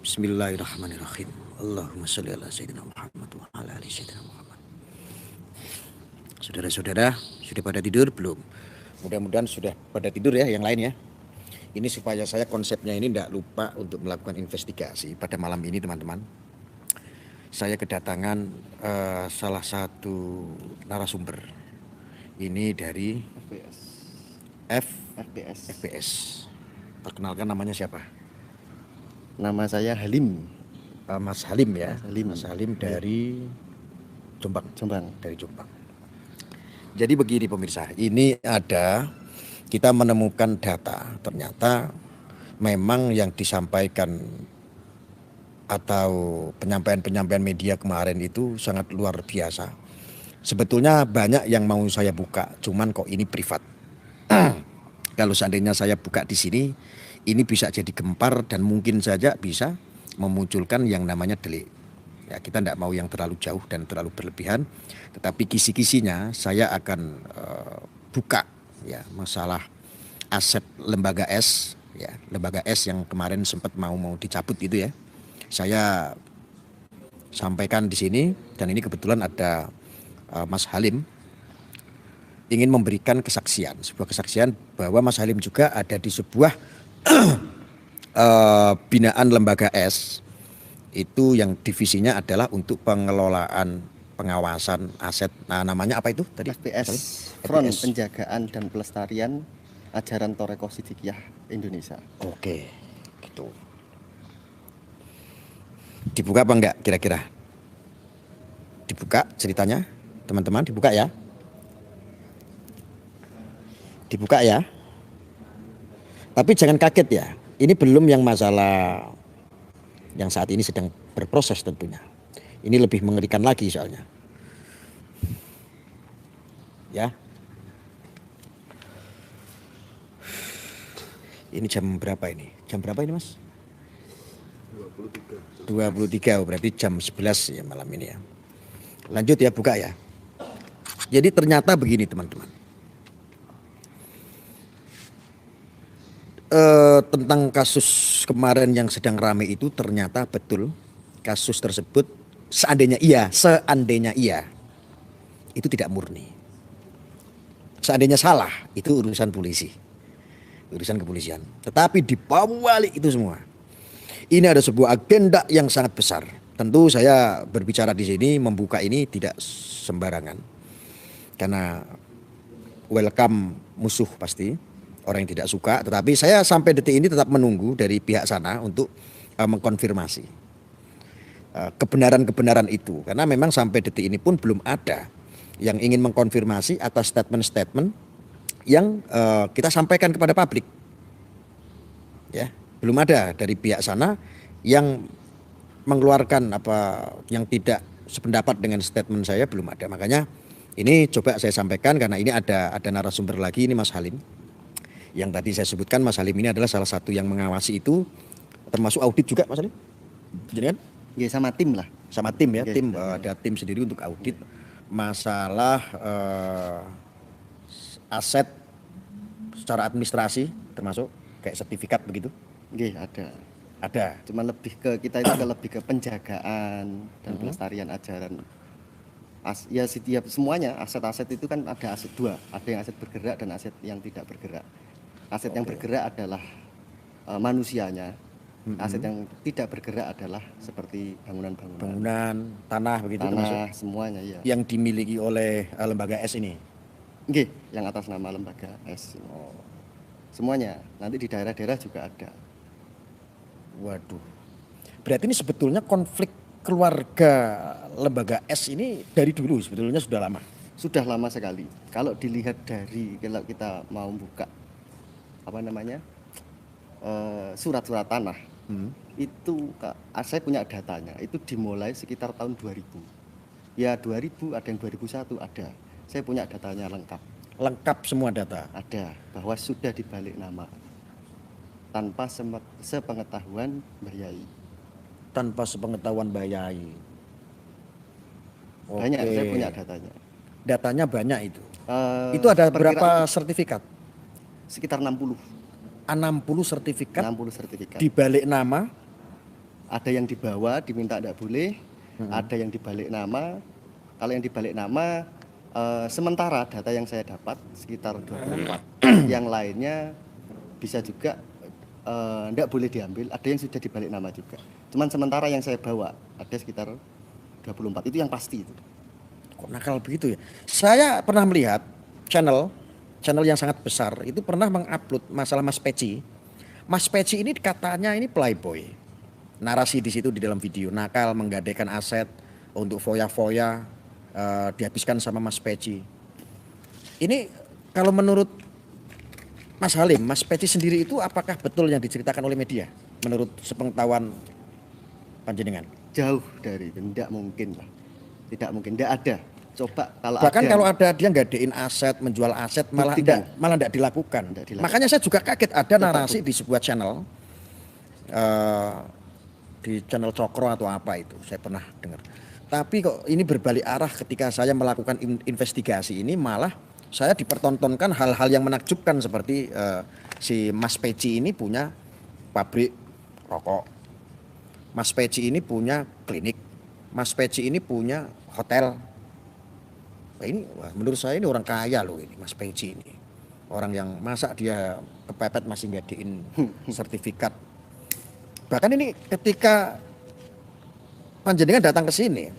Bismillahirrahmanirrahim. Allahumma sholli ala sayyidina Muhammad wa ala ali sayyidina Muhammad. Saudara-saudara, sudah pada tidur belum? Mudah-mudahan sudah pada tidur ya yang lain ya. Ini supaya saya konsepnya ini tidak lupa untuk melakukan investigasi pada malam ini teman-teman. Saya kedatangan salah satu narasumber. Ini dari FPS. Perkenalkan namanya siapa? Nama saya Halim. Mas Halim ya. Mas Halim dari Jombang. Dari Jombang. Jadi begini pemirsa, ini kita menemukan data, ternyata memang yang disampaikan atau penyampaian media kemarin itu sangat luar biasa. Sebetulnya banyak yang mau saya buka, cuman kok ini privat. Kalau seandainya saya buka di sini, ini bisa jadi gempar dan mungkin saja bisa memunculkan yang namanya delik. Ya, kita tidak mau yang terlalu jauh dan terlalu berlebihan, tetapi kisi-kisinya saya akan buka ya masalah aset lembaga S, ya lembaga S yang kemarin sempat mau dicabut itu ya. Saya sampaikan di sini dan ini kebetulan ada Mas Halim ingin memberikan sebuah kesaksian bahwa Mas Halim juga ada di sebuah binaan lembaga S itu yang divisinya adalah untuk pengelolaan pengawasan aset. Nah, namanya apa itu tadi? FPS, Front Penjagaan dan Pelestarian Ajaran Thoreko Sidikiyah Indonesia. Oke, gitu. Dibuka apa enggak kira-kira? Dibuka ceritanya, teman-teman, dibuka ya. Dibuka ya. Tapi jangan kaget ya. Ini belum yang masalah yang saat ini sedang berproses tentunya. Ini lebih mengerikan lagi soalnya. Ya. Ini jam berapa ini? Jam berapa ini, Mas? 23. Berarti jam 11 ya malam ini ya. Lanjut ya, buka ya. Jadi ternyata begini teman-teman. Tentang kasus kemarin yang sedang ramai itu ternyata betul kasus tersebut seandainya iya itu tidak murni. Seandainya salah itu urusan polisi, urusan kepolisian. Tetapi di balik itu semua ini ada sebuah agenda yang sangat besar. Tentu saya berbicara di sini membuka ini tidak sembarangan karena welcome musuh pasti. Orang yang tidak suka, tetapi saya sampai detik ini tetap menunggu dari pihak sana untuk mengkonfirmasi kebenaran itu. Karena memang sampai detik ini pun belum ada yang ingin mengkonfirmasi atas statement-statement yang kita sampaikan kepada publik. Ya, belum ada dari pihak sana yang mengeluarkan apa yang tidak sependapat dengan statement saya, belum ada. Makanya ini coba saya sampaikan karena ini ada narasumber lagi, ini Mas Halim. Yang tadi saya sebutkan Mas Halim ini adalah salah satu yang mengawasi itu, termasuk audit juga Mas Halim. Jadi kan? Ya sama tim lah. Sama tim ya, tim ada tim sendiri untuk audit masalah aset secara administrasi termasuk kayak sertifikat begitu. Ada. Cuma kita itu lebih ke penjagaan dan pelestarian ajaran. Ya setiap semuanya aset-aset itu kan ada aset dua, ada yang aset bergerak dan aset yang tidak bergerak. Aset yang bergerak adalah manusianya, aset yang tidak bergerak adalah seperti bangunan, tanah begitu tanah semuanya ya. Yang dimiliki oleh lembaga S ini. Yang atas nama lembaga S. Semuanya. Nanti di daerah-daerah juga ada. Waduh. Berarti ini sebetulnya konflik keluarga lembaga S ini dari dulu sebetulnya sudah lama. Sudah lama sekali. Kalau dilihat kalau kita mau buka surat-surat tanah itu saya punya datanya, itu dimulai sekitar tahun 2000 ya, 2000 ada yang 2001 ada, saya punya datanya lengkap semua data ada, bahwa sudah dibalik nama tanpa sepengetahuan Mbah Yai. Banyak, saya punya datanya banyak itu ada berapa sertifikat? Sekitar 60 60 sertifikat. 60 sertifikat. Di balik nama ada yang dibawa diminta tidak boleh, ada yang dibalik nama. Kalau yang dibalik nama sementara data yang saya dapat sekitar 24. Yang lainnya bisa juga tidak boleh diambil, ada yang sudah dibalik nama juga. Cuman sementara yang saya bawa ada sekitar 24, itu yang pasti itu. Kok nakal begitu ya? Saya pernah melihat channel yang sangat besar itu pernah mengupload masalah Mas Peci. Mas Peci ini katanya ini playboy. Narasi di situ di dalam video, nakal, menggadaikan aset untuk foya-foya, dihabiskan sama Mas Peci. Ini kalau menurut Mas Halim, Mas Peci sendiri itu apakah betul yang diceritakan oleh media? Menurut sepengetahuan panjenengan? Jauh dari itu, tidak mungkin lah. Tidak mungkin, tidak ada. Coba kalau Bahkan ada, kalau ada dia nggadein aset, menjual aset malah tidak dilakukan. Makanya saya juga kaget ada narasi di sebuah channel, di channel Cokro atau apa itu, saya pernah dengar. Tapi kok ini berbalik arah ketika saya melakukan investigasi ini, malah saya dipertontonkan hal-hal yang menakjubkan seperti si Mas Peci ini punya pabrik rokok, Mas Peci ini punya klinik, Mas Peci ini punya hotel. Nah, ini menurut saya ini orang kaya loh ini Mas Peci ini. Orang yang masa dia kepepet masih ngadain sertifikat. Bahkan ini ketika panjenengan datang ke sini,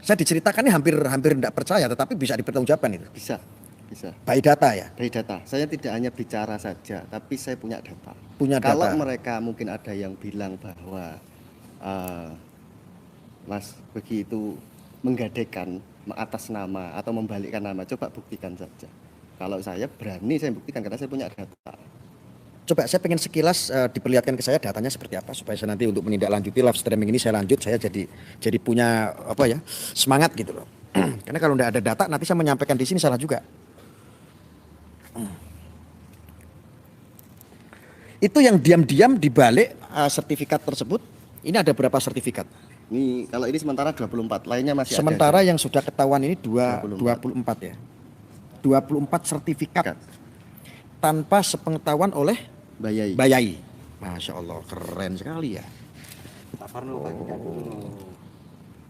saya diceritakan ini hampir tidak percaya, tetapi bisa dipertanggungjawabkan itu. bisa. By data ya? Dari data, saya tidak hanya bicara saja, tapi saya punya data. Kalau mereka mungkin ada yang bilang bahwa Mas Begi itu menggadaikan atas nama atau membalikkan nama, coba buktikan saja. Kalau saya berani, saya buktikan karena saya punya data. Coba saya pengen sekilas diperlihatkan ke saya datanya seperti apa supaya saya nanti untuk menindaklanjuti live streaming ini saya lanjut, saya jadi punya apa ya, semangat gitu loh. Karena kalau tidak ada data nanti saya menyampaikan di sini salah juga. Itu yang diam-diam dibalik sertifikat tersebut. Ini ada berapa sertifikat? Ini kalau ini sementara 24, lainnya masih sementara ada. yang sudah ketahuan ini 24 ya. 24 sertifikat tanpa sepengetahuan oleh Bayai. Masya Allah, keren sekali ya.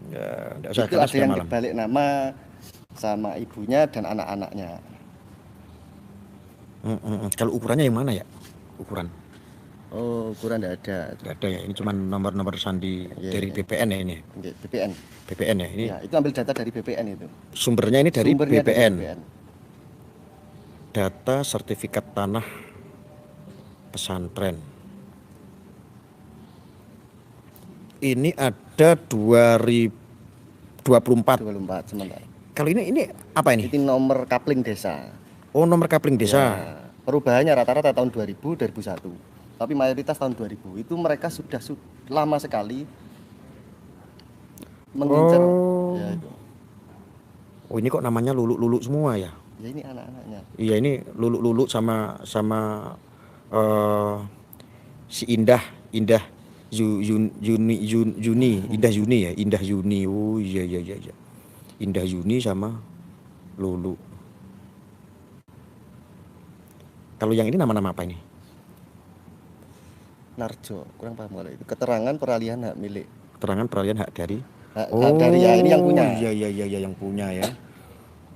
Ya, itu ada yang dibalik nama sama ibunya dan anak-anaknya. Kalau ukurannya yang mana ya? Ukuran? Oh, ukuran tidak ada. Tidak ada ya. Ini cuma nomor sandi dari BPN ya ini. BPN ya ini. Ya, itu ambil data dari BPN itu. Sumbernya ini dari BPN. Dari BPN. Data sertifikat tanah pesantren. Ini ada 2024 sementara. Kalau ini apa ini? Ini nomor kapling desa. Oh, nomor kapling desa. Ya, perubahannya rata-rata tahun 2000, 2001. Tapi mayoritas tahun 2000. Itu mereka sudah lama sekali mengincar. Ya, itu. Oh, ini kok namanya lulu-lulu semua ya? Ya, ini anak-anaknya. Iya, ini lulu-lulu sama si Indah Yuni, Indah Yuni ya, Indah Yuni. Oh iya. Indah Yuni sama Lulu. Kalau yang ini nama-nama apa ini? Narjo, kurang paham kalau itu. Keterangan peralihan hak milik. Keterangan peralihan hak dari. Hak dari ya, ini yang punya. Iya yang punya ya.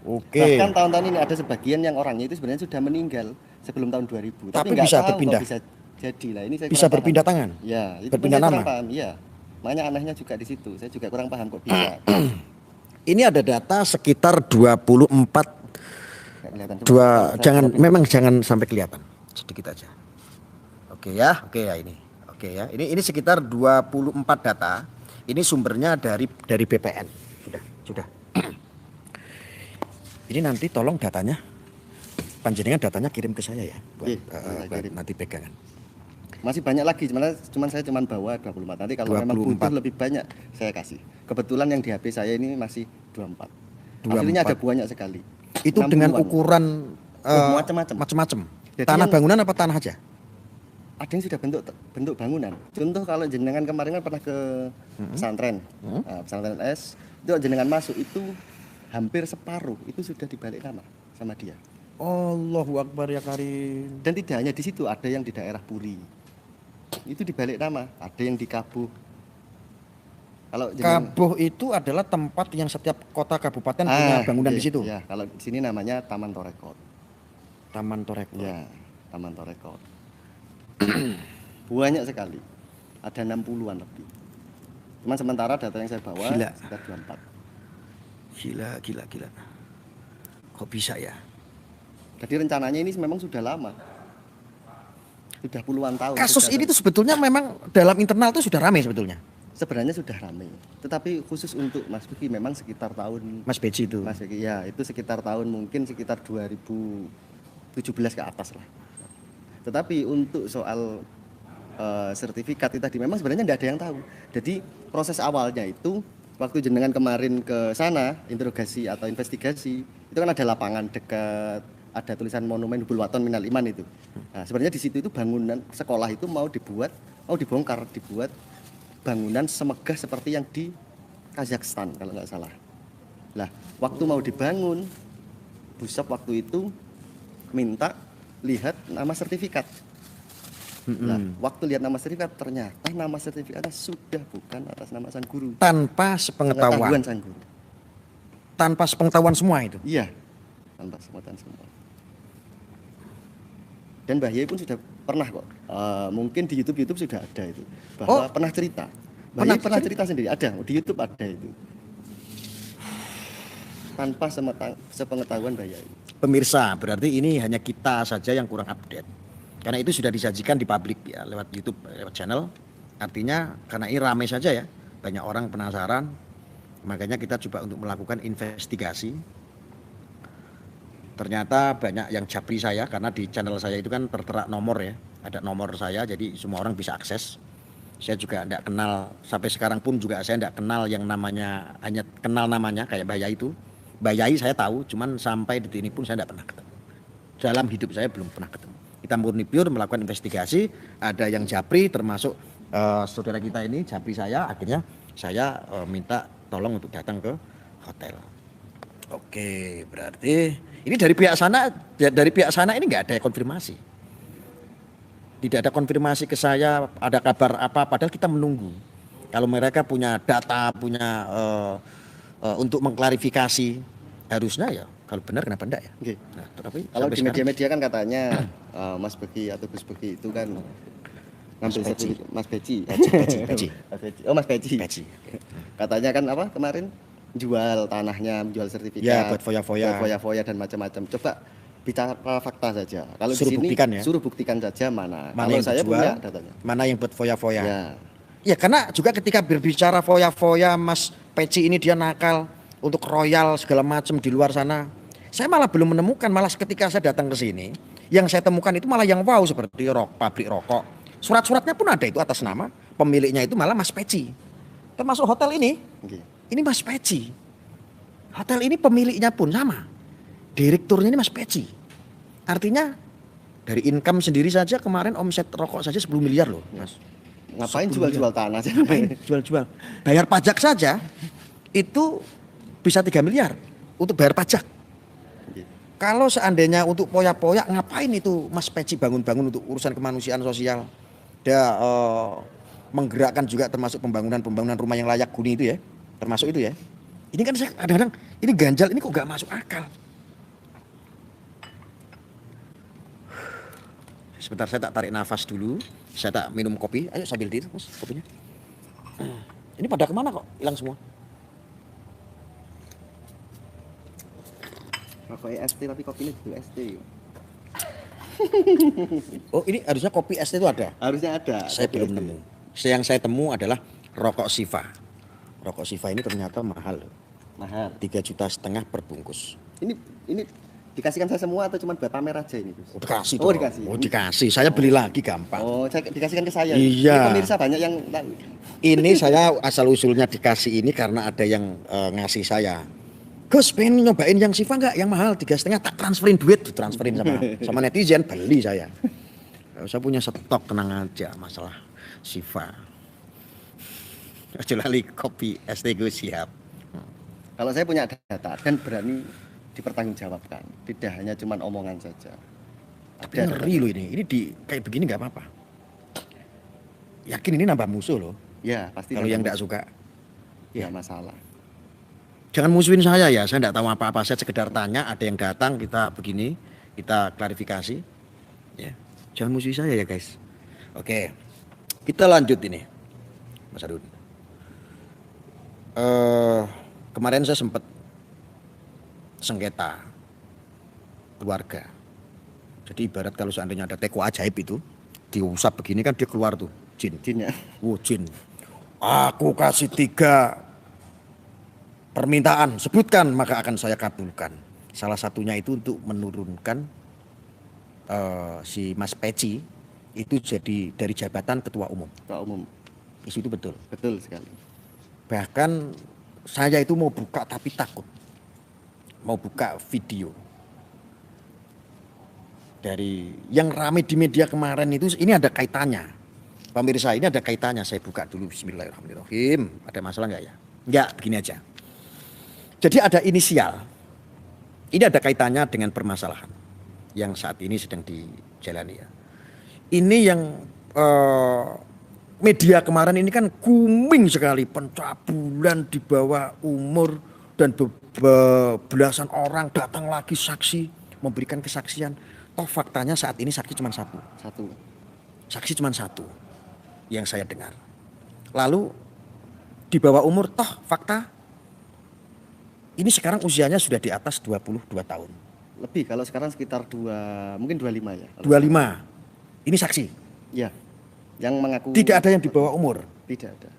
Oke. Bahkan tahun-tahun ini ada sebagian yang orangnya itu sebenarnya sudah meninggal sebelum tahun 2000. Tapi bisa berpindah. Bisa jadi lah. Ini saya bisa berpindah tangan. Ya, itu berpindah nama. Iya. Makanya anehnya juga di situ. Saya juga kurang paham kok bisa. Ini ada data sekitar 24. Jangan sampai kelihatan. Sedikit aja. Oke ya ini. Oke ya. Ini sekitar 24 data. Ini sumbernya dari BPN. Sudah. Ini nanti tolong datanya, panjenengan datanya kirim ke saya ya, buat nanti pegangan. Masih banyak lagi, cuman saya bawa 24. Nanti kalau memang butuh lebih banyak saya kasih. Kebetulan yang di HP saya ini masih 24. Hasilnya ada banyak sekali. Itu dengan ukuran macam-macam. Tanah bangunan apa tanah aja? Ada yang sudah bentuk bangunan. Contoh kalau jenengan kemarin kan pernah ke pesantren, pesantren S, itu jenengan masuk itu hampir separuh itu sudah dibalik nama sama dia. Allahu Akbar ya Karim. Dan tidak hanya di situ, ada yang di daerah Puri. Itu dibalik nama, ada yang di Kabuh Kalau jenengan Kabuh itu adalah tempat yang setiap kota kabupaten punya bangunan di situ. Ya, kalau di sini namanya Taman Torekot. Taman Torekot. Ya, Taman Torekot. Banyak sekali. Ada 60-an lebih. Cuman sementara data yang saya bawa Gila. sekitar 24. Gila. Kok bisa ya? Jadi rencananya ini memang sudah lama. Sudah puluhan tahun. Kasus ini tuh sebetulnya memang dalam internal tuh sudah ramai sebetulnya. Sebenarnya sudah ramai. Tetapi khusus untuk Mas Beki memang sekitar tahun Mas Beji itu. Mas Beki ya, itu sekitar tahun mungkin sekitar 2017 ke atas lah. Tetapi untuk soal sertifikat itu tadi memang sebenarnya tidak ada yang tahu. Jadi proses awalnya itu waktu jenengan kemarin ke sana interogasi atau investigasi itu kan ada lapangan dekat, ada tulisan monumen Hubul Waton Minal Iman itu. Nah, sebenarnya di situ itu bangunan sekolah itu mau dibongkar, dibuat bangunan semegah seperti yang di Kazakhstan kalau nggak salah. Lah, waktu mau dibangun, Busap waktu itu minta lihat nama sertifikat. Nah, waktu lihat nama sertifikat ternyata nama sertifikatnya sudah bukan atas nama sang guru. Tanpa sepengetahuan. Pengetahuan sang guru. Tanpa sepengetahuan semua itu. Iya, tanpa sepengetahuan semua. Dan Mbah Yai pun sudah pernah kok, mungkin di YouTube sudah ada itu, bahwa pernah cerita. Mbah Yai pernah cerita sendiri, ada di YouTube ada itu. Tanpa sepengetahuan Mbah Yai. Pemirsa, berarti ini hanya kita saja yang kurang update. Karena itu sudah disajikan di publik ya, lewat YouTube, lewat channel. Artinya karena ini ramai saja ya, banyak orang penasaran. Makanya kita coba untuk melakukan investigasi. Ternyata banyak yang japri saya, karena di channel saya itu kan tertera nomor ya, ada nomor saya, jadi semua orang bisa akses. Saya juga tidak kenal, sampai sekarang pun juga saya tidak kenal yang namanya, hanya kenal namanya kayak Mbah Yai itu. Mbah Yai saya tahu, cuman sampai detik ini pun saya tidak pernah ketemu. Dalam hidup saya belum pernah ketemu. Kita murni pure melakukan investigasi, ada yang japri termasuk saudara kita ini japri saya, akhirnya saya minta tolong untuk datang ke hotel. Oke, berarti ini dari pihak sana ini nggak ada konfirmasi. Tidak ada konfirmasi ke saya, ada kabar apa, padahal kita menunggu. Kalau mereka punya data, punya untuk mengklarifikasi, harusnya ya kalau benar kenapa enggak ya? Okay. Nah, tapi kalau di media-media kan katanya Mas Beki atau Gus Beki itu kan ngambil sertifikat Mas Beci. Oh Mas Beci. Katanya kan apa kemarin jual tanahnya, menjual sertifikat. Ya, buat foya-foya dan macam-macam. Coba bicara fakta saja. Kalau suruh di sini buktikan ya. Suruh buktikan saja mana. Mana Kalau yang saya dijual, punya datanya. Mana yang buat foya-foya. Ya. Ya karena juga ketika berbicara foya-foya Mas Peci ini dia nakal untuk royal segala macam di luar sana. Saya malah belum menemukan, malah ketika saya datang ke sini, yang saya temukan itu malah yang wow seperti pabrik rokok. Surat-suratnya pun ada itu atas nama pemiliknya itu malah Mas Peci. Termasuk hotel ini. Okay. Ini Mas Peci. Hotel ini pemiliknya pun sama. Direkturnya ini Mas Peci. Artinya dari income sendiri saja kemarin omset rokok saja 10 miliar loh, Mas. Ngapain jual-jual tanah? Ngapain jual-jual? Bayar pajak saja itu bisa 3 miliar untuk bayar pajak. Kalau seandainya untuk poya-poya ngapain itu Mas Peci bangun-bangun untuk urusan kemanusiaan sosial. Dia menggerakkan juga termasuk pembangunan rumah yang layak huni itu ya. Termasuk itu ya. Ini kan saya kadang-kadang ini ganjal ini kok gak masuk akal. Sebentar saya tak tarik nafas dulu. Saya tak minum kopi. Ayo sambil diri Mas kopinya. Ini pada kemana kok? Hilang semua. Rokoknya ST tapi kopinya juga ST. Oh ini harusnya kopi ST itu ada? Harusnya ada. Saya belum nemu. Yang saya temu adalah rokok Siva. Rokok Siva ini ternyata mahal. Mahal. 3,5 juta per bungkus. Ini dikasihkan saya semua atau cuma buat pamer aja ini? Oh, dikasih. Oh dikasih. Oh dikasih. Saya beli lagi gampang. Oh dikasihkan ke saya. Iya. Ini pemirsa banyak yang tahu. Ini saya asal usulnya dikasih ini karena ada yang ngasih saya. Gus pengen nyobain yang Siva enggak? Yang mahal 3,5 tak transferin duit. Transferin sama netizen beli saya. Saya punya stok tenang aja masalah Siva. Kecuali kopi ST Gus siap. Kalau saya punya data dan berani dipertanggungjawabkan. Tidak hanya cuma omongan saja. Tapi ngeri loh ini. Ini kayak begini nggak apa-apa. Yakin ini nambah musuh loh. Ya pasti. Kalau yang nggak suka. Ya masalah. Jangan musuhin saya ya, saya enggak tahu apa-apa, saya sekedar tanya, ada yang datang kita begini, kita klarifikasi. Ya. Jangan musuhi saya ya guys. Oke, kita lanjut ini, Mas Adun. Kemarin saya sempat sengketa keluarga. Jadi ibarat kalau seandainya ada teko ajaib itu, diusap begini kan dia keluar tuh, jin. Jinnya. Jin. Aku kasih 3 permintaan, sebutkan maka akan saya kabulkan. Salah satunya itu untuk menurunkan si Mas Peci itu jadi dari jabatan ketua umum. Ketua umum. Isu itu betul. Betul sekali. Bahkan saya itu mau buka tapi takut. Mau buka video. Dari yang ramai di media kemarin itu, ini ada kaitannya. Pemirsa, ini ada kaitannya. Saya buka dulu, bismillahirrahmanirrahim. Ada masalah nggak ya? Enggak, begini aja. Jadi ada inisial. Ini ada kaitannya dengan permasalahan yang saat ini sedang dijalani ya. Ini yang media kemarin ini kan booming sekali, pencabulan di bawah umur dan belasan orang datang lagi saksi memberikan kesaksian. Toh faktanya saat ini saksi cuma satu. Saksi cuma satu yang saya dengar. Lalu di bawah umur toh fakta ini sekarang usianya sudah di atas 22 tahun. Lebih, kalau sekarang sekitar mungkin 25 ya. 25. Ini saksi. Ya. Yang mengaku tidak ada yang di bawah umur. Tidak ada.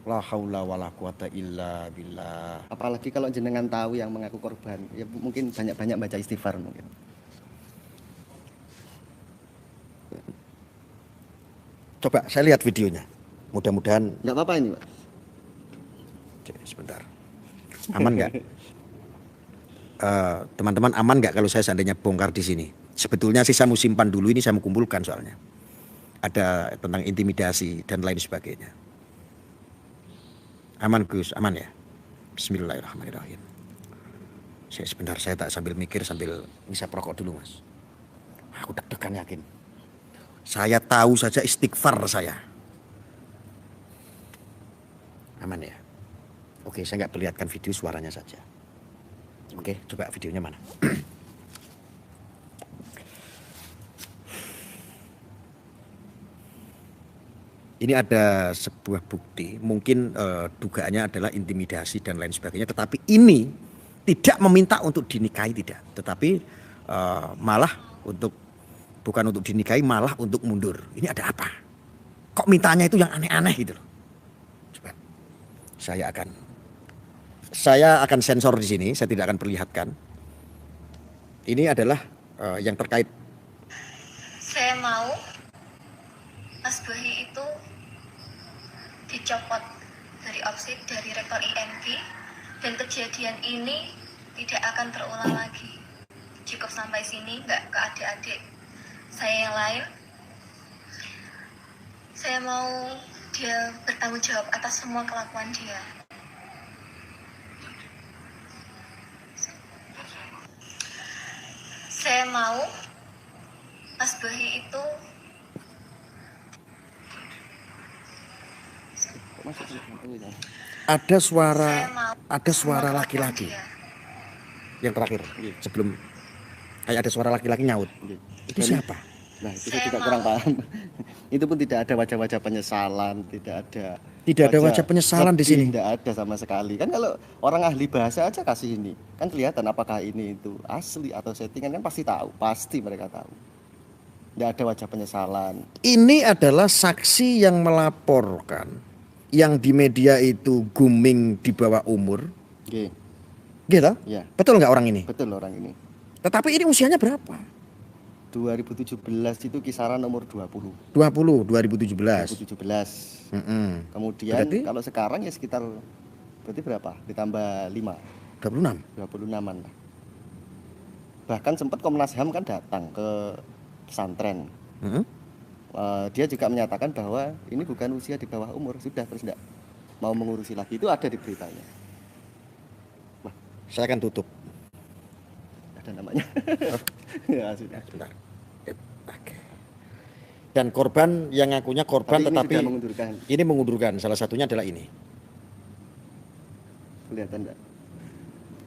La haula wala quwata illa billah. Apalagi kalau jenengan tahu yang mengaku korban, ya mungkin banyak-banyak baca istighfar mungkin. Coba saya lihat videonya. Mudah-mudahan enggak apa-apa ini, Pak. Oke, sebentar. Aman nggak? Teman-teman aman nggak kalau saya seandainya bongkar di sini? Sebetulnya sih saya mau simpan dulu, ini saya mau kumpulkan soalnya. Ada tentang intimidasi dan lain sebagainya. Aman Gus, aman ya? Bismillahirrahmanirrahim. Sebentar, saya tak sambil mikir sambil ngisap rokok dulu Mas. Aku deg-degan yakin. Saya tahu saja istighfar saya. Aman ya? Oke, saya nggak perlihatkan video, suaranya saja. Oke, coba videonya mana? Ini ada sebuah bukti, mungkin dugaannya adalah intimidasi dan lain sebagainya. Tetapi ini tidak meminta untuk dinikahi, tidak. Tetapi malah bukan untuk dinikahi, malah untuk mundur. Ini ada apa? Kok mintanya itu yang aneh-aneh gitu loh. Coba, saya akan sensor di sini, saya tidak akan perlihatkan. Ini adalah yang terkait. Saya mau Mas Bahi itu dicopot dari OPSID, dari rektor IMB, dan kejadian ini tidak akan terulang lagi. Cukup sampai sini, nggak ke adik-adik saya yang lain. Saya mau dia bertanggung jawab atas semua kelakuan dia. Saya mau Mas Bahi itu ada suara laki-laki. Yang terakhir sebelum kayak ada suara laki-laki nyaut. Itu siapa? Nah, itu saya juga kurang paham. Itu pun tidak ada wajah-wajah penyesalan, tidak ada wajah penyesalan di sini. Tidak ada sama sekali. Kan kalau orang ahli bahasa aja kasih ini, kan kelihatan apakah ini itu asli atau settingan, kan pasti tahu, pasti mereka tahu. Tidak ada wajah penyesalan. Ini adalah saksi yang melaporkan yang di media itu grooming di bawah umur. Gitu? Ya. Betul nggak orang ini? Betul orang ini. Tetapi ini usianya berapa? 2017 itu kisaran umur 20. 2017. Kemudian berarti, kalau sekarang ya sekitar berarti berapa? Ditambah 5. 26-an lah. Bahkan sempat Komnas HAM kan datang ke pesantren. Dia juga menyatakan bahwa ini bukan usia di bawah umur, sudah terus enggak mau mengurusi lagi. Itu ada di beritanya. Wah, saya akan tutup. Ada namanya. Ya sudah. Sebentar. Oke. Dan korban yang ngakunya korban tetapi mengundurkan. Ini mengundurkan. Salah satunya adalah ini. Kelihatan enggak?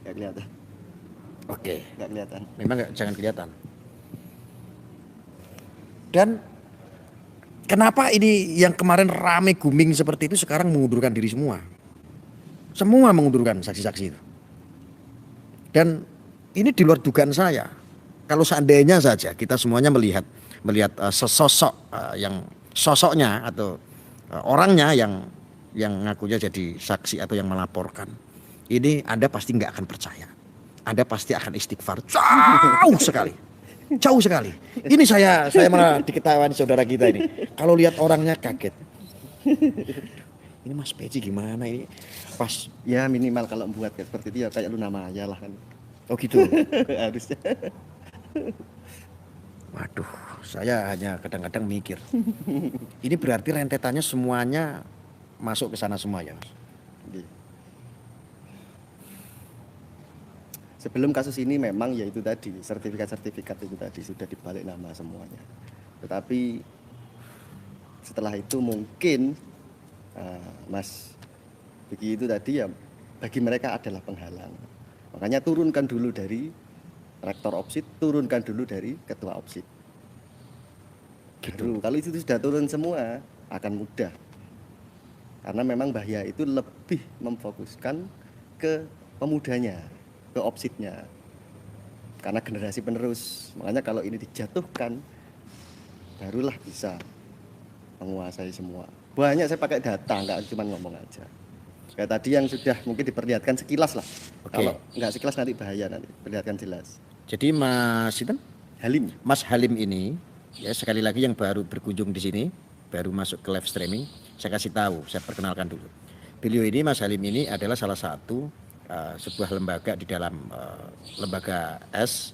Enggak kelihatan. Oke, Enggak kelihatan. memang jangan kelihatan. Dan kenapa ini yang kemarin rame booming seperti itu sekarang mengundurkan diri semua? Semua mengundurkan saksi-saksi itu. Dan ini di luar dugaan saya. Kalau seandainya saja kita semuanya melihat sesosok yang sosoknya atau orangnya yang ngakunya jadi saksi atau yang melaporkan, ini Anda pasti nggak akan percaya. Anda pasti akan istighfar jauh sekali. Jauh sekali. Ini saya malah diketawain saudara kita ini. Kalau lihat orangnya kaget. Ini Mas Peci gimana ini? Pas Ya minimal kalau buat seperti itu ya kayak Luna Maya lah kan. oh gitu. Harusnya. Waduh, saya hanya kadang-kadang mikir. Ini berarti rentetannya semuanya masuk ke sana semua ya, Mas? Iya. Sebelum kasus ini memang ya itu tadi sertifikat-sertifikat itu tadi sudah dibalik nama semuanya. Tetapi setelah itu mungkin Mas Biki itu tadi ya bagi mereka adalah penghalang. Makanya turunkan dulu dari rektor OPSID, turunkan dulu dari ketua OPSID. Gitu. Kalau itu sudah turun semua akan mudah. Karena memang bahaya itu lebih memfokuskan ke pemudanya, ke OPSID-nya. Karena generasi penerus. Makanya kalau ini dijatuhkan barulah bisa menguasai semua. Banyak saya pakai data, nggak cuma ngomong aja. Kayak tadi yang sudah mungkin diperlihatkan sekilas lah. Oke. Kalau nggak sekilas nanti bahaya nanti. Perlihatkan jelas. Jadi Mas Sinten? Halim. Mas Halim ini ya sekali lagi yang baru berkunjung di sini, baru masuk ke live streaming, saya kasih tahu, saya perkenalkan dulu. Beliau ini Mas Halim ini adalah salah satu sebuah lembaga di dalam lembaga S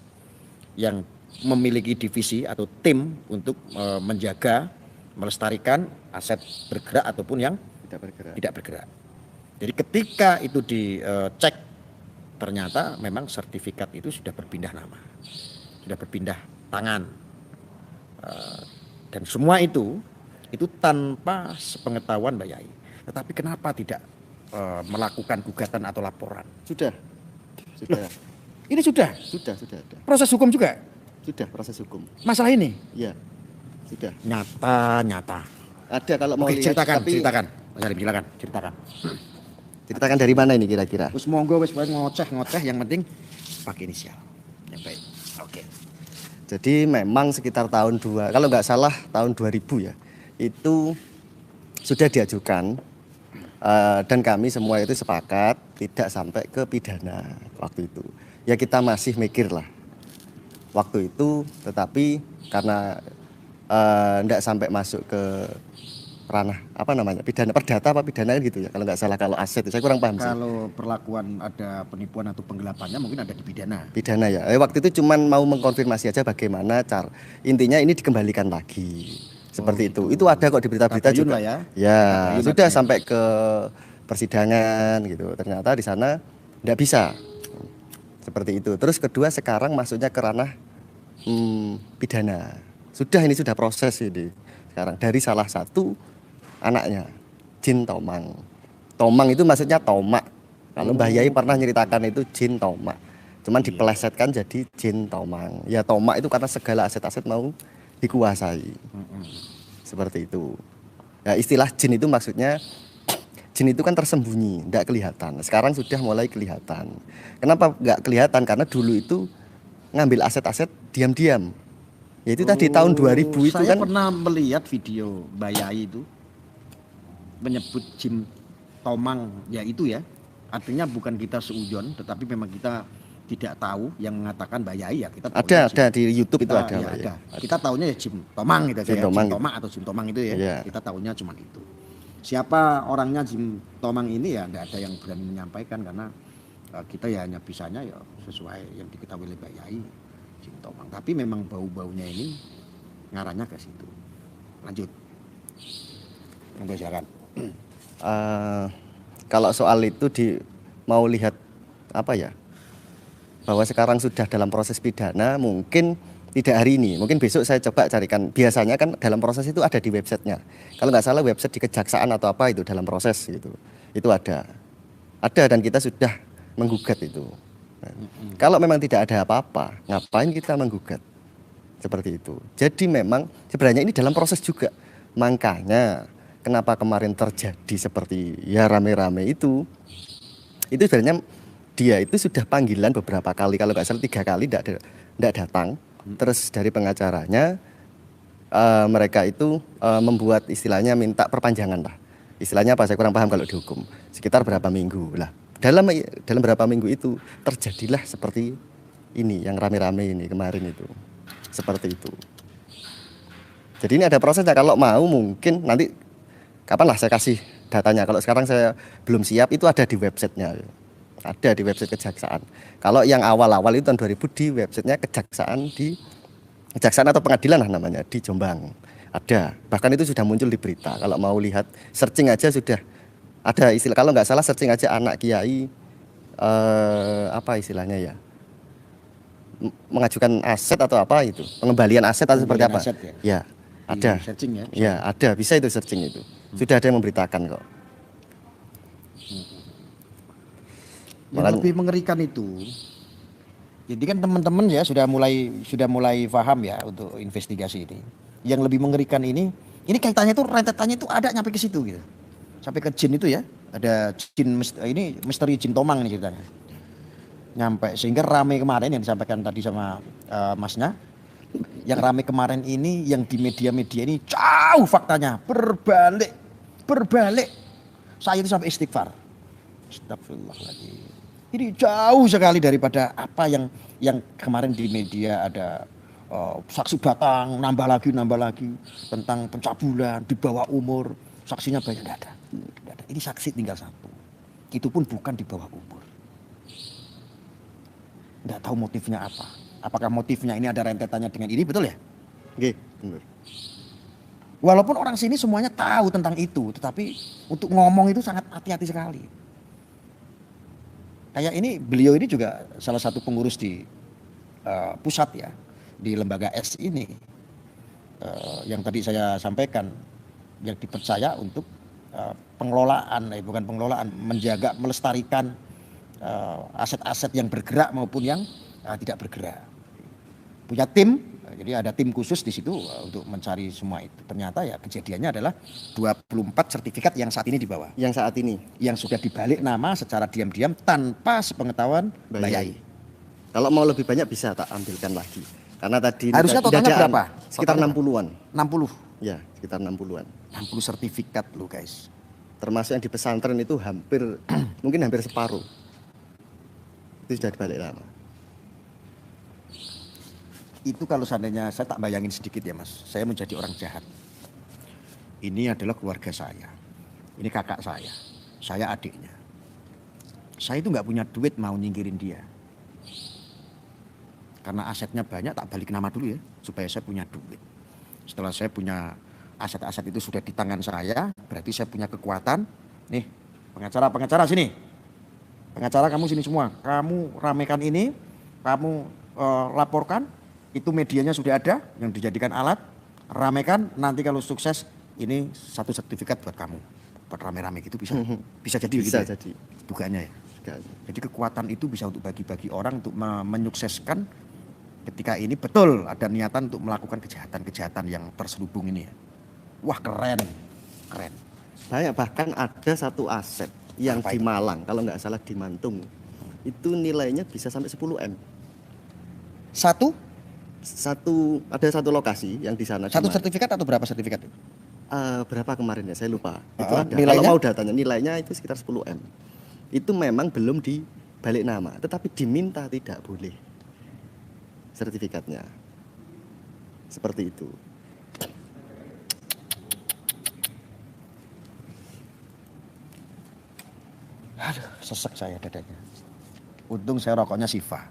yang memiliki divisi atau tim untuk menjaga, melestarikan aset bergerak ataupun yang tidak bergerak. Jadi ketika itu dicek ternyata memang sertifikat itu sudah berpindah nama, sudah berpindah tangan, dan semua itu tanpa sepengetahuan Mbak Yai. Tetapi kenapa tidak melakukan gugatan atau laporan? Sudah. Ini sudah Sudah ada. proses hukum juga. Sudah proses hukum. Masalah ini Ya, sudah. nyata. Ada kalau mau Oke, lihat. ceritakan. Mas Halim, silakan ceritakan. Ceritakan dari mana ini kira-kira? Terus monggo wis ngoceh yang penting pakai inisial. Yang baik. Oke. Jadi memang sekitar tahun kalau nggak salah tahun 2000 ya, itu sudah diajukan dan kami semua itu sepakat tidak sampai ke pidana waktu itu. Ya kita masih mikir lah waktu itu, tetapi karena nggak sampai masuk ke ranah perdata apa pidana gitu ya kalau nggak salah. Kalau aset saya kurang paham sih. Kalau perlakuan ada penipuan atau penggelapannya mungkin ada di pidana. Pidana ya. Waktu itu cuman mau mengkonfirmasi aja bagaimana cara. Intinya ini dikembalikan lagi. Seperti itu. Itu ada kok di berita-berita juga. Lah ya. Ya, sudah sampai ke persidangan gitu. Ternyata di sana enggak bisa. Seperti itu. Terus kedua sekarang masuknya ke ranah pidana. Ini sudah proses ini. Sekarang dari salah satu anaknya Jin Tomang. Tomang itu maksudnya tomak. Kalau Mbah Yai pernah nyeritakan itu Jin Tomak. Cuman dipelesetkan jadi Jin Tomang. Ya tomak itu karena segala aset-aset mau dikuasai. Seperti itu. Ya istilah jin itu maksudnya jin itu kan tersembunyi, tidak kelihatan. Sekarang sudah mulai kelihatan. Kenapa nggak kelihatan? Karena dulu itu ngambil aset-aset diam-diam. Ya itu tadi tahun 2000 itu saya kan. pernah melihat video Mbak Yai itu menyebut Jin Tomang, ya itu ya. Artinya bukan kita seujon, tetapi memang kita tidak tahu yang mengatakan Mbak Yai ya kita tahu. Ada di YouTube itu ada. Ya, ada. Kita tahunya ya Jin Tomang gitu Jin aja. Tomang. Jin Tomang atau Jin Tomang itu ya. Iya. Kita tahunya cuma itu. Siapa orangnya Jin Tomang ini ya tidak ada yang berani menyampaikan karena kita ya hanya bisanya ya sesuai yang diketahui oleh Mbak Yai Jin Tomang. Tapi memang bau-baunya ini ngarahnya ke situ. Lanjut. Silakan. Kalau soal itu mau lihat apa ya, bahwa sekarang sudah dalam proses pidana, mungkin tidak hari ini, mungkin besok saya coba carikan. Biasanya kan dalam proses itu ada di websitenya. Kalau nggak salah website di kejaksaan atau apa itu dalam proses gitu, itu ada Ada dan kita sudah menggugat itu. Nah, kalau memang tidak ada apa-apa, ngapain kita menggugat? Seperti itu. Jadi memang sebenarnya ini dalam proses juga. Makanya kenapa kemarin terjadi seperti ya rame-rame itu sebenarnya dia itu sudah panggilan beberapa kali, kalau nggak salah 3 kali tidak datang. Terus dari pengacaranya mereka itu membuat istilahnya minta perpanjangan lah. Istilahnya apa? Saya kurang paham kalau dihukum. Sekitar berapa minggu lah. Dalam berapa minggu itu terjadilah seperti ini yang rame-rame ini kemarin itu. Seperti itu. Jadi ini ada prosesnya. Kalau mau mungkin nanti kapan lah saya kasih datanya. Kalau sekarang saya belum siap, itu ada di websitenya. Ada di website kejaksaan. Kalau yang awal-awal itu tahun 2000 di websitenya kejaksaan atau pengadilan lah namanya di Jombang. Ada. Bahkan itu sudah muncul di berita. Kalau mau lihat searching aja sudah ada istilah. Kalau nggak salah searching aja anak kiai apa istilahnya ya? Mengajukan aset atau apa itu? Pengembalian aset atau seperti apa? Aset, ya. Ada. Searching ya. Ya, ada. Bisa itu searching itu. Sudah ada yang memberitakan kok. Yang lebih mengerikan itu, jadi kan teman-teman ya sudah mulai paham ya untuk investigasi ini. Yang lebih mengerikan ini kaitannya itu rentetannya itu ada nyampe ke situ gitu, sampai ke jin itu ya, ada jin ini misteri jin tomang ini ceritanya, nyampe sehingga rame kemarin yang disampaikan tadi sama masnya, yang rame kemarin ini yang di media-media ini jauh faktanya berbalik, saya itu sampai istighfar, astagfirullahaladzim. Ini jauh sekali daripada apa yang kemarin di media ada saksi datang nambah lagi tentang pencabulan di bawah umur, saksinya banyak, tidak ada. Ini saksi tinggal 1, itu pun bukan di bawah umur. Nggak tahu motifnya apa. Apakah motifnya ini ada rentetannya dengan ini, betul ya? Oke, benar. Walaupun orang sini semuanya tahu tentang itu, tetapi untuk ngomong itu sangat hati-hati sekali. Kayak ini, beliau ini juga salah satu pengurus di pusat ya, di lembaga S ini. Yang tadi saya sampaikan, yang dipercaya untuk pengelolaan, bukan pengelolaan, menjaga, melestarikan aset-aset yang bergerak maupun yang tidak bergerak. Punya tim, jadi ada tim khusus di situ untuk mencari semua itu. Ternyata ya kejadiannya adalah 24 sertifikat yang saat ini dibawa. Yang saat ini. Yang sudah dibalik nama secara diam-diam tanpa sepengetahuan Bayai. Kalau mau lebih banyak bisa tak ambilkan lagi. Karena tadi harusnya totalnya berapa? Sekitar 60-an. 60? Ya, sekitar 60-an. 60 sertifikat loh guys. Termasuk yang di pesantren itu hampir, mungkin hampir separuh. Itu sudah dibalik nama. Itu kalau seandainya saya tak bayangin sedikit ya mas, saya menjadi orang jahat. Ini adalah keluarga saya, ini kakak saya adiknya. Saya itu nggak punya duit mau nyingkirin dia. Karena asetnya banyak, tak balik nama dulu ya, supaya saya punya duit. Setelah saya punya aset-aset itu sudah di tangan saya, berarti saya punya kekuatan. Nih, pengacara sini. Pengacara kamu sini semua, kamu ramekan ini, kamu laporkan. Itu medianya sudah ada yang dijadikan alat, ramekan, nanti kalau sukses ini 1 sertifikat buat kamu, buat rame-rame gitu bisa jadi bisa gitu jadi. Bukannya ya. Jadi kekuatan itu bisa untuk bagi-bagi orang untuk menyukseskan ketika ini betul ada niatan untuk melakukan kejahatan yang terselubung ini ya. Wah keren. Banyak, bahkan ada 1 aset yang apa di itu? Malang, kalau nggak salah di Mantung, itu nilainya bisa sampai 10 M. Ada 1 lokasi yang di sana. 1 sertifikat atau berapa sertifikat itu? Berapa kemarin ya, saya lupa. Itu ada. Nilainya? Kalau mau datanya, nilainya itu sekitar 10 M. Itu memang belum dibalik nama, tetapi diminta tidak boleh sertifikatnya. Seperti itu. Aduh, sesek saya dadanya. Untung saya rokoknya Siva.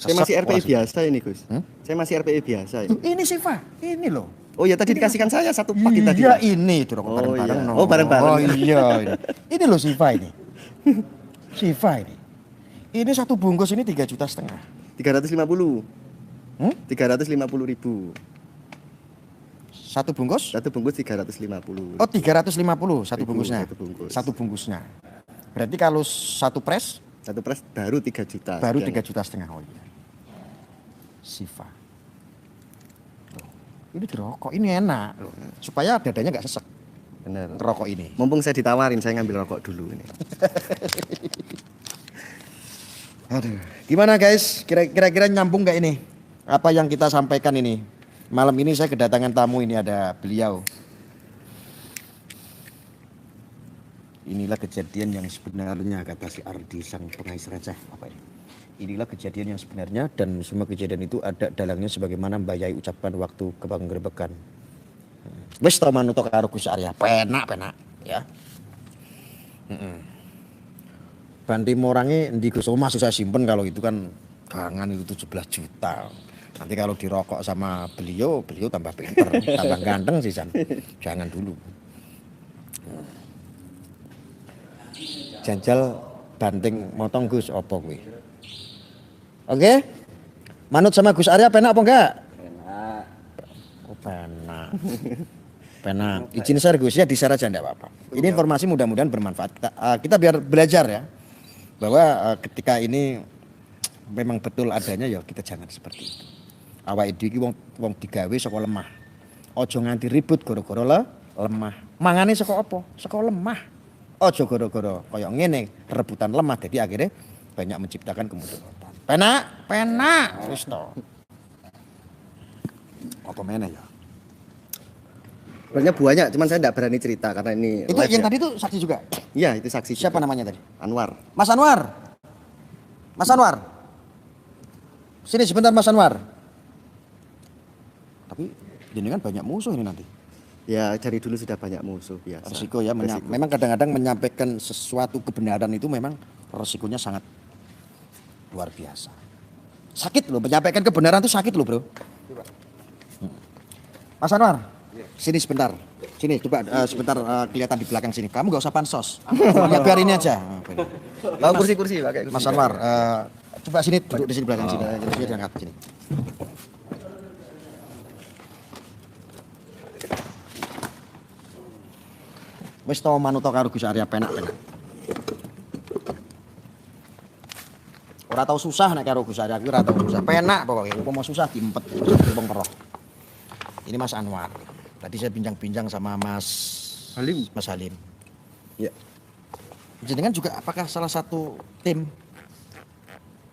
Saya masih Sesek RPI orang biasa ini Gus. Saya masih RPI biasa ini. Ini Siva, ini loh. Oh ya tadi dikasihkan saya 1 paket tadi. Iya ini itu rokok Oh, bareng-bareng. iya. No. Oh, bareng-bareng. Oh iya ini. Ini loh Siva ini. Siva ini. Ini 1 bungkus ini 3,5 juta. 350. 350.000. 1 bungkus? 1 bungkus 350. Oh 350 1 bungkusnya. 1 bungkus. 1 bungkusnya. Berarti kalau satu pres baru 3 juta. baru sekian. 3,5 juta. Oh iya. Siva. Loh, ini dirokok, ini enak loh. Supaya dadanya nggak sesek. Bener. Rokok ini. Mumpung saya ditawarin, saya ngambil rokok dulu ini. Aduh, gimana guys? Kira-kira nyambung nggak ini? Apa yang kita sampaikan ini? Malam ini saya kedatangan tamu, ini ada beliau. Inilah kejadian yang sebenarnya, kata si Ardi sang pengais receh. Apa ini? Inilah kejadian yang sebenarnya, dan semua kejadian itu ada dalangnya sebagaimana Mbak Yai ucapkan waktu kepenggerebekan. Wis to manut karo Gus Arya, penak ya. Banti morangnya di Gus Oma susah simpen, kalau itu kan gangan itu 17 juta. Nanti kalau dirokok sama beliau tambah pinter, tambah ganteng sih San. Jangan dulu. Janjal banting motong Gus opo kuwi. Oke? Manut sama Gus Arya penak apa enggak? Enak. Oh, penak. Penak. Izin share Gus ya, di-share aja enggak apa-apa. Ini informasi mudah-mudahan bermanfaat. Kita biar belajar ya. Bahwa ketika ini memang betul adanya, ya kita jangan seperti itu. Awake dhewe iki wong digawe saka lemah. Aja nganti ribut gara-gara lemah. Mangane saka apa? Saka lemah. Aja gara-gara kaya ngene rebutan lemah, jadi akhirnya banyak menciptakan kemudaratan. Penak wis to. Apa meneh ya? Sebenarnya banyak, cuman saya enggak berani cerita karena ini Itu live yang ya. tadi itu saksi juga. Iya, itu saksi. Siapa juga. namanya tadi? Anwar. Mas Anwar. Mas Anwar. Sini sebentar Mas Anwar. Tapi jenengan banyak musuh ini nanti. Ya, dari dulu sudah banyak musuh biasa. Resiko ya, Resiko. memang kadang-kadang menyampaikan sesuatu kebenaran itu memang resikonya sangat luar biasa. Sakit loh, menyampaikan kebenaran itu sakit loh bro. Mas Anwar, sini sebentar. Sini coba sebentar kelihatan di belakang sini. Kamu gak usah pansos. Ya biar ini aja. Bawa kursi-kursi pakai kursi. Mas Anwar, coba sini duduk di sini belakang sini. Kursinya diangkat sini. Wis tau manut karo Gus Arya penak. Ora tau susah nek karo Gus Arya kuwi ora tau susah. Penak pokoknya, upama susah diempet wong roh. Ini Mas Anwar. Tadi saya bincang-bincang sama Mas Halim. Ya. Jenengan juga apakah salah satu tim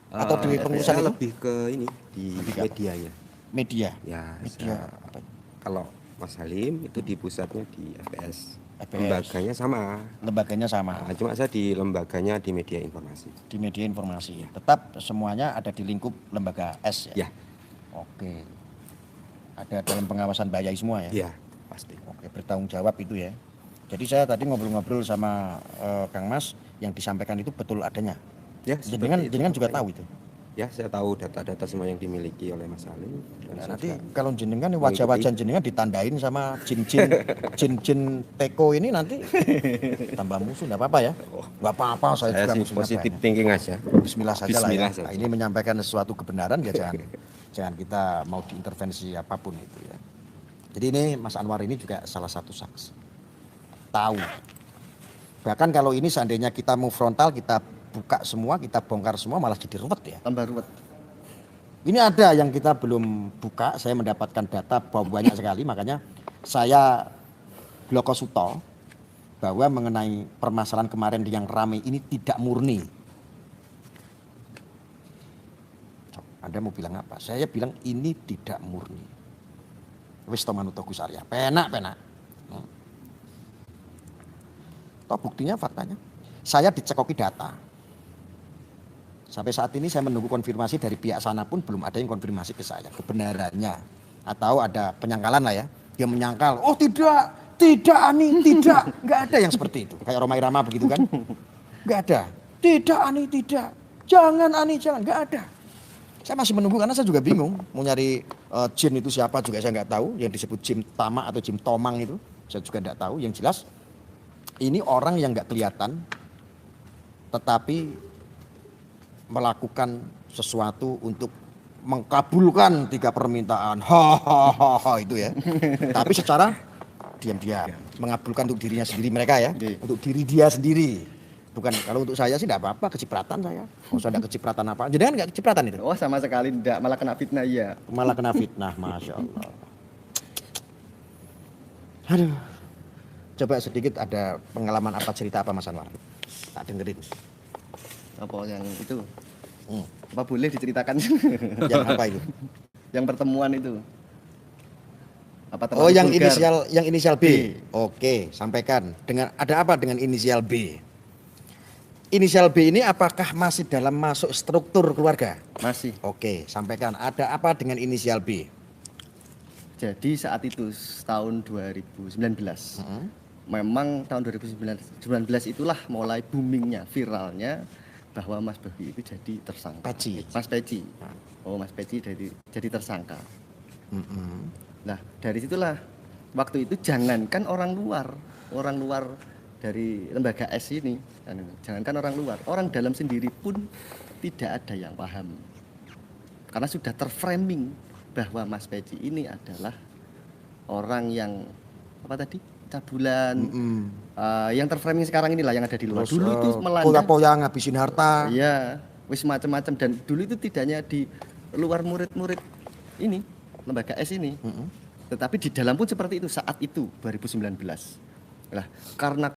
atau di pengurusan saya itu? lebih ke ini di Lebih ke apa? medianya Media. ya. Media saya- apa? kalau Mas Halim itu di pusatnya di FPS, FPS. lembaganya sama. Lembaganya sama. Nah, cuma saya di lembaganya di media informasi. Di media informasi. Tetap semuanya ada di lingkup lembaga S ya. Ya, Oke. Ada dalam pengawasan Mbak Yai semua ya. ya pasti. Oke, bertanggung jawab itu ya. Jadi saya tadi ngobrol-ngobrol sama Kang Mas, yang disampaikan itu betul adanya. Ya, Jenengan seperti itu. jenengan juga tahu itu. Ya, saya tahu data-data semua yang dimiliki oleh Mas Halim. Dan Nah, saya nanti juga kalau jenengan wajah-wajah jenengan ditandain sama jin-jin teko ini nanti tambah musuh, nggak apa-apa ya? Nggak apa-apa, saya saya juga sih musuhnya positif banyak. thinking aja. Bismillah saja lah ya. Bismillah saja. Nah, ini menyampaikan sesuatu kebenaran ya jangan kita mau diintervensi apapun itu ya. Jadi ini Mas Anwar ini juga salah satu saksi. Tahu. Bahkan kalau ini seandainya kita mau frontal, kita buka semua, kita bongkar semua, malah jadi ruwet ya. Tambah ruwet. Ini ada yang kita belum buka, saya mendapatkan data bahwa banyak sekali, makanya saya Bloko Suto bahwa mengenai permasalahan kemarin yang ramai ini tidak murni. Anda mau bilang apa? Saya bilang ini tidak murni. Wis to manut Gus Arya, penak. Toh buktinya faktanya. Saya dicekoki data. Sampai saat ini saya menunggu konfirmasi dari pihak sana pun belum ada yang konfirmasi ke saya kebenarannya. Atau ada penyangkalan lah ya. Dia menyangkal, oh tidak Ani, tidak. Nggak ada yang seperti itu. Kayak Roma Irama begitu kan. Nggak ada. Tidak Ani, tidak. Jangan Ani, jangan. Nggak ada. Saya masih menunggu karena saya juga bingung. Mau nyari jin itu siapa juga saya nggak tahu. Yang disebut Jim Tama atau Jim Tomang itu. Saya juga nggak tahu. Yang jelas ini orang yang nggak kelihatan. Tetapi melakukan sesuatu untuk mengkabulkan 3 permintaan. Hahaha itu ya. Tapi secara diam-diam mengabulkan untuk dirinya sendiri mereka ya. Untuk diri dia sendiri. Bukan, kalau untuk saya sih tidak apa-apa, kecipratan saya. Kalau saya tidak kecipratan apa, jadi kan nggak kecipratan itu. Oh sama sekali tidak, malah kena fitnah iya. Malah kena fitnah, Masya Allah. Aduh. Coba sedikit ada pengalaman apa, cerita apa Mas Anwar? Tak dengerin. Apa yang itu? Hmm. Apa boleh diceritakan? Yang apa itu? Yang pertemuan itu. Apa Oh, terlalu yang vulgar? inisial B. B. Oke, sampaikan. Dengan ada apa dengan inisial B? Inisial B ini apakah masih dalam masuk struktur keluarga? Masih. Oke, sampaikan. Ada apa dengan inisial B? Jadi saat itu tahun 2019. Memang tahun 2019 itulah mulai boomingnya, viralnya bahwa Mas Bobi itu jadi tersangka. Peci. Mas Peci. Oh, Mas Peci jadi tersangka. Nah, dari situlah waktu itu jangankan orang luar dari lembaga S ini, jangankan orang dalam sendiri pun tidak ada yang paham. Karena sudah terframing bahwa Mas Peci ini adalah orang yang apa tadi? Cabulan. Yang terframing sekarang inilah yang ada di luar. Dulu itu melanda poya-poya ngabisin harta. iya, wis macam-macam, dan dulu itu tidak hanya di luar murid-murid ini, lembaga S ini. Tetapi di dalam pun seperti itu saat itu 2019. Nah, karena